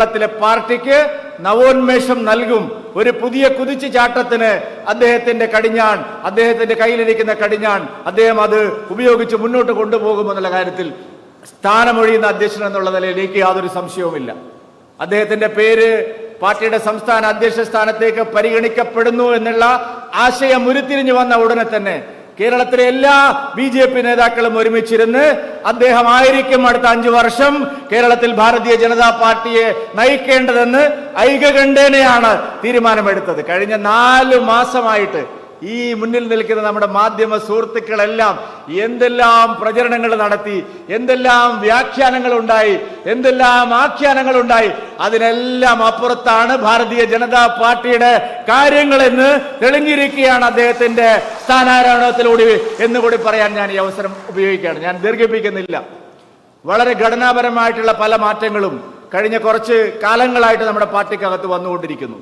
കേരളത്തിലെ പാർട്ടിക്ക് നവോന്മേഷം നൽകും. ഒരു പുതിയ കുതിച്ചുചാട്ടത്തിന് അദ്ദേഹത്തിന്റെ കയ്യിലിരിക്കുന്ന കടിഞ്ഞാൺ അദ്ദേഹം അത് ഉപയോഗിച്ച് മുന്നോട്ട് കൊണ്ടുപോകുമെന്നുള്ള കാര്യത്തിൽ സ്ഥാനമൊഴിയുന്ന അധ്യക്ഷൻ എന്നുള്ള നിലയിൽ എനിക്ക് യാതൊരു സംശയവുമില്ല. അദ്ദേഹത്തിന്റെ പേര് പാർട്ടിയുടെ സംസ്ഥാന അധ്യക്ഷ സ്ഥാനത്തേക്ക് പരിഗണിക്കപ്പെടുന്നു എന്നുള്ള ആശയം ഉരുത്തിരിഞ്ഞു വന്ന ഉടനെ തന്നെ കേരളത്തിലെ എല്ലാ BJP നേതാക്കളും ഒരുമിച്ചിരുന്ന് അദ്ദേഹമായിരിക്കും അടുത്ത 5 വർഷം കേരളത്തിൽ ഭാരതീയ ജനതാ പാർട്ടിയെ നയിക്കേണ്ടതെന്ന് ഐകകണ്ഠേനയാണ് തീരുമാനമെടുത്തത്. കഴിഞ്ഞ 4 മാസമായിട്ട് ഈ മുന്നിൽ നിൽക്കുന്ന നമ്മുടെ മാധ്യമ സുഹൃത്തുക്കളെല്ലാം എന്തെല്ലാം പ്രചരണങ്ങൾ നടത്തി, എന്തെല്ലാം വ്യാഖ്യാനങ്ങൾ ഉണ്ടായി, എന്തെല്ലാം ആഖ്യാനങ്ങൾ ഉണ്ടായി, അതിനെല്ലാം അപ്പുറത്താണ് ഭാരതീയ ജനതാ പാർട്ടിയുടെ കാര്യങ്ങളെന്ന് തെളിഞ്ഞിരിക്കുകയാണ് അദ്ദേഹത്തിന്റെ സ്ഥാനാരോഹണത്തിലൂടെ എന്നുകൂടി പറയാൻ ഞാൻ ഈ അവസരം ഉപയോഗിക്കുകയാണ്. ഞാൻ ദീർഘിപ്പിക്കുന്നില്ല. വളരെ ഘടനാപരമായിട്ടുള്ള പല മാറ്റങ്ങളും കഴിഞ്ഞ കുറച്ച് കാലങ്ങളായിട്ട് നമ്മുടെ പാർട്ടിക്കകത്ത് വന്നുകൊണ്ടിരിക്കുന്നു.